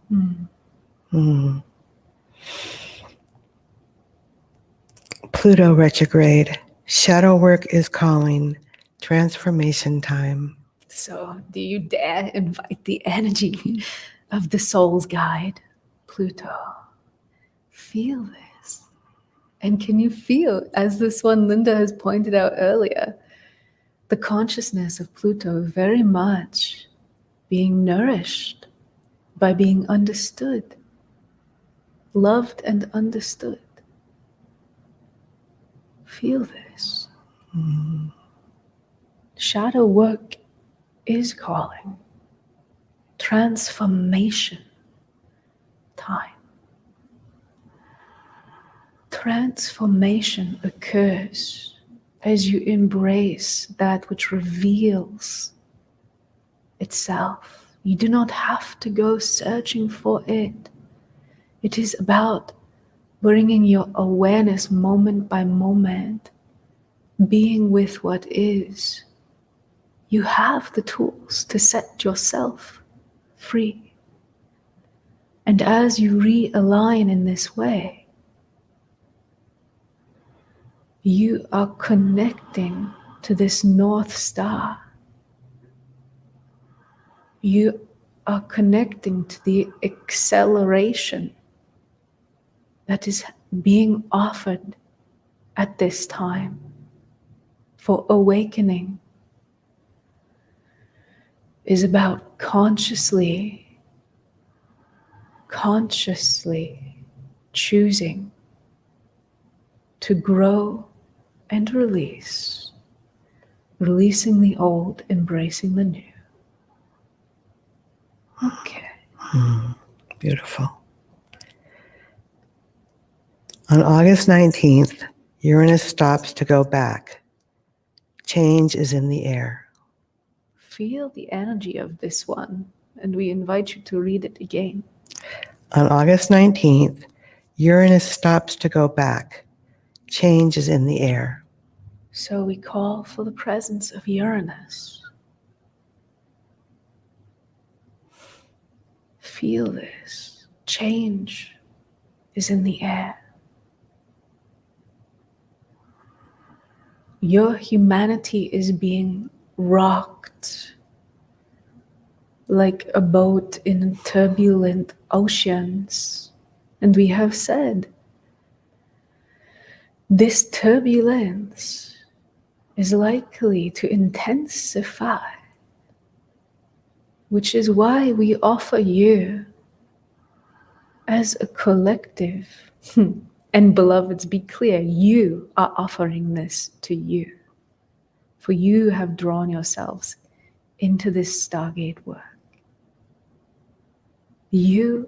S2: Pluto retrograde. Shadow work is calling. Transformation time.
S1: So, do you dare invite the energy of the soul's guide, Pluto? Feel this. And can you feel, as this one Linda has pointed out earlier, the consciousness of Pluto very much being nourished by being understood, loved and understood. Feel this. Shadow work is calling. Transformation time. Transformation occurs as you embrace that which reveals itself. You do not have to go searching for it. It is about bringing your awareness moment by moment, being with what is. You have the tools to set yourself free. And as you realign in this way, you are connecting to this North Star. You are connecting to the acceleration that is being offered at this time for awakening. Is about consciously choosing to grow and release, releasing the old, embracing the new. Okay.
S2: Beautiful. On August 19th, Uranus stops to go back. Change is in the air.
S1: Feel the energy of this one, and we invite you to read it again.
S2: On August 19th, Uranus stops to go back. Change is in the air.
S1: So we call for the presence of Uranus. Feel this. Change is in the air. Your humanity is being rocked like a boat in turbulent oceans. And we have said, this turbulence is likely to intensify, which is why we offer you as a collective, and beloveds, be clear, you are offering this to you, for you have drawn yourselves into this Stargate work. You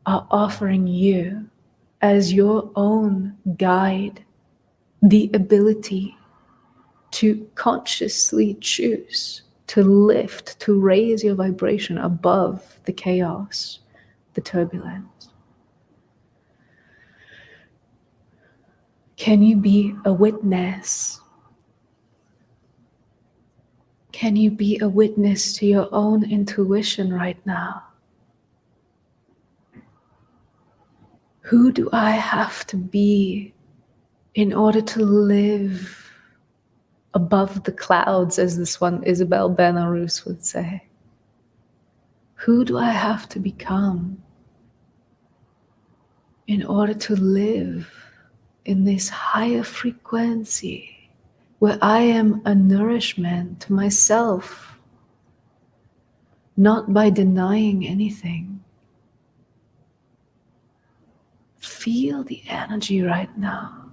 S1: are offering you as your own guide the ability to consciously choose to lift, to raise your vibration above the chaos the turbulence? Can you be a witness? Can you be a witness to your own intuition right now? Who do I have to be in order to live above the clouds, as this one Isabel Benarus would say? Who do I have to become in order to live in this higher frequency where I am a nourishment to myself, not by denying anything? Feel the energy right now.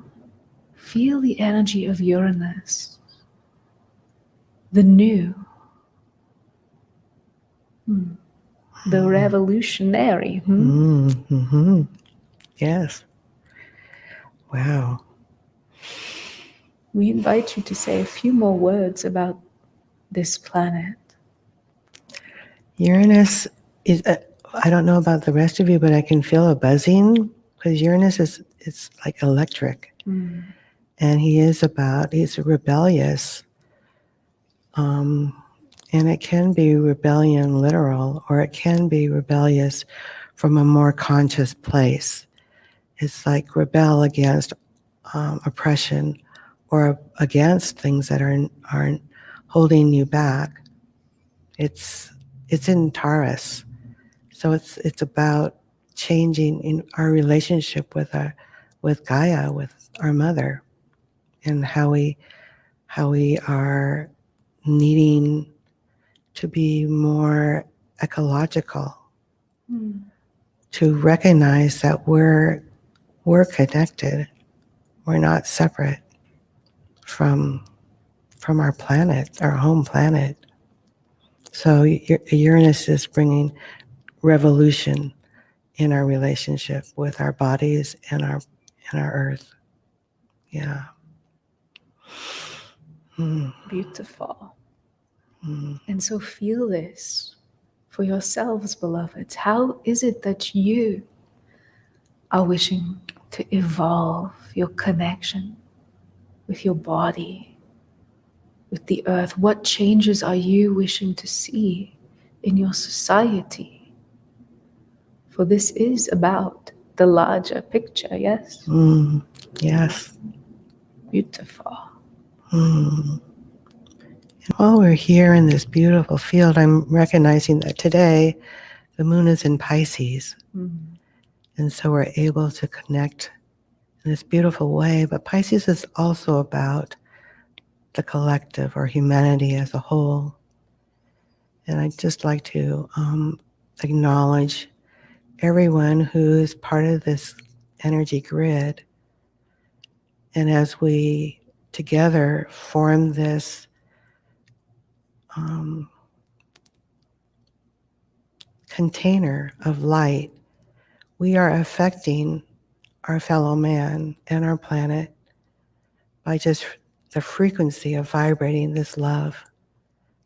S1: Feel the energy of Uranus, the new, the revolutionary.
S2: Mm-hmm. Yes. Wow.
S1: We invite you to say a few more words about this planet.
S2: Uranus is, I don't know about the rest of you, but I can feel a buzzing because Uranus is like electric. And he's rebellious. And it can be rebellion literal, or it can be rebellious from a more conscious place. It's like rebel against oppression or against things that aren't holding you back. It's in Taurus, so it's about changing in our relationship with Gaia, with our mother, and how we are needing to be more ecological, to recognize that we're connected. We're not separate from our planet, our home planet. So Uranus is bringing revolution in our relationship with our bodies and our earth. Yeah.
S1: Beautiful. And so feel this for yourselves, beloveds. How is it that you are wishing to evolve your connection with your body, with the earth? What changes are you wishing to see in your society? For this is about the larger picture, yes?
S2: Yes.
S1: Beautiful.
S2: And while we're here in this beautiful field, I'm recognizing that today the moon is in Pisces. And so we're able to connect in this beautiful way. But Pisces is also about the collective or humanity as a whole. And I'd just like to acknowledge everyone who is part of this energy grid. And as we together form this container of light, we are affecting our fellow man and our planet by just the frequency of vibrating this love,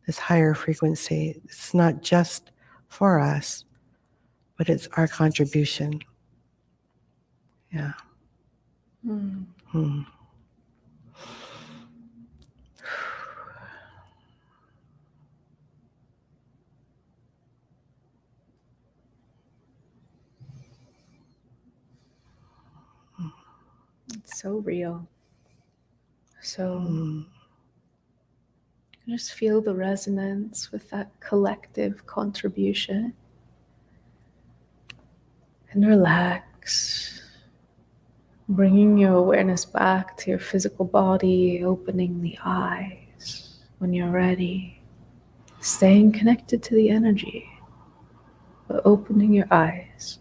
S2: this higher frequency. It's not just for us, but it's our contribution. Yeah.
S1: It's so real. So just feel the resonance with that collective contribution. And relax, bringing your awareness back to your physical body, opening the eyes when you're ready, staying connected to the energy, but opening your eyes.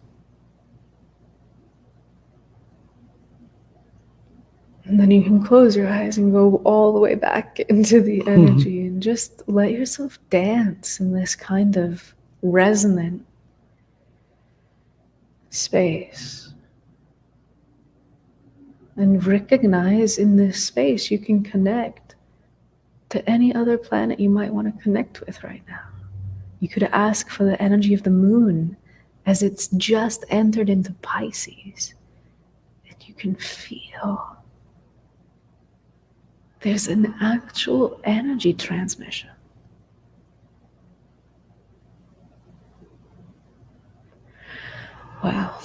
S1: And then you can close your eyes and go all the way back into the energy and just let yourself dance in this kind of resonant space. And recognize in this space you can connect to any other planet you might want to connect with right now. You could ask for the energy of the moon as it's just entered into Pisces, and you can feel there's an actual energy transmission. Wow.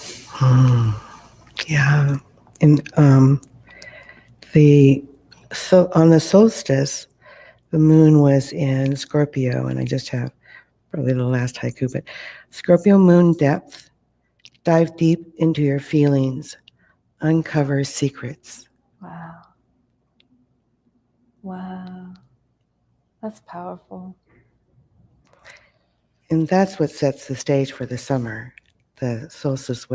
S2: Yeah. And on the solstice, the moon was in Scorpio, and I just have probably the last haiku, but Scorpio moon depth, dive deep into your feelings, uncover secrets.
S1: Wow. Wow. That's powerful.
S2: And that's what sets the stage for the summer. The solstice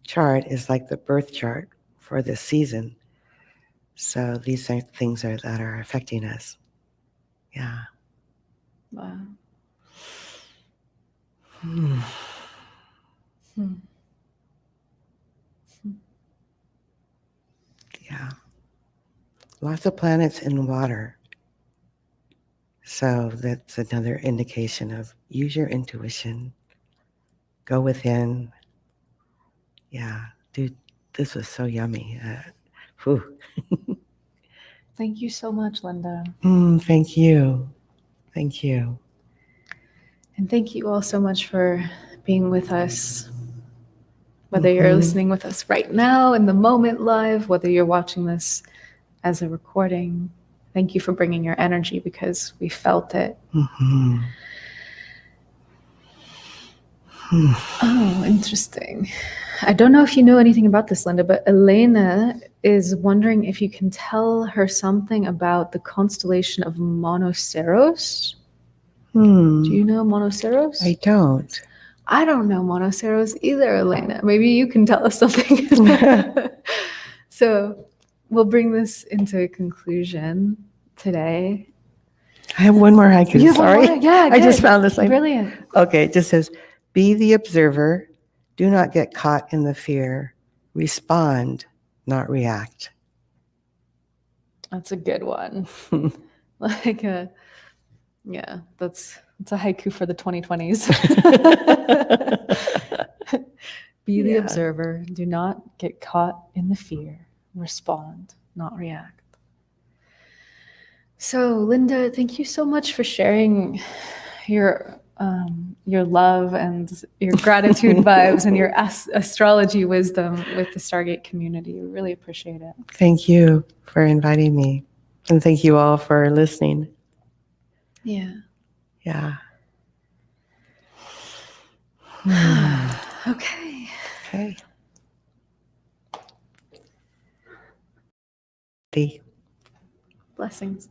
S2: chart is like the birth chart for this season. So these are things that are affecting us. Yeah.
S1: Wow.
S2: Hmm.
S1: Hmm.
S2: Yeah. Lots of planets in water. So that's another indication of use your intuition, go within. Yeah, dude, this was so yummy. Whew.
S1: Thank you so much, Linda.
S2: Thank you. Thank you.
S1: And thank you all so much for being with us. Whether you're listening with us right now in the moment live, whether you're watching this as a recording, thank you for bringing your energy because we felt it. Oh, interesting. I don't know if you know anything about this, Linda, but Elena is wondering if you can tell her something about the constellation of Monoceros. Do you know Monoceros?
S2: I don't.
S1: I don't know Monoceros either, Elena. Maybe you can tell us something. So we'll bring this into conclusion today.
S2: I have one more haiku.
S1: You have one
S2: Sorry.
S1: more? Yeah,
S2: I just
S1: good.
S2: found this line.
S1: Brilliant.
S2: Okay, it just says, be the observer. Do not get caught in the fear. Respond, not react.
S1: That's a good one. Yeah, that's a haiku for the 2020s. Be the observer. Do not get caught in the fear. Respond, not react. So, Linda, thank you so much for sharing your love and your gratitude vibes and your astrology wisdom with the Stargate community. We really appreciate it.
S2: Thank you for inviting me. And thank you all for listening.
S1: Yeah.
S2: Yeah.
S1: Okay.
S2: Okay.
S1: Blessings.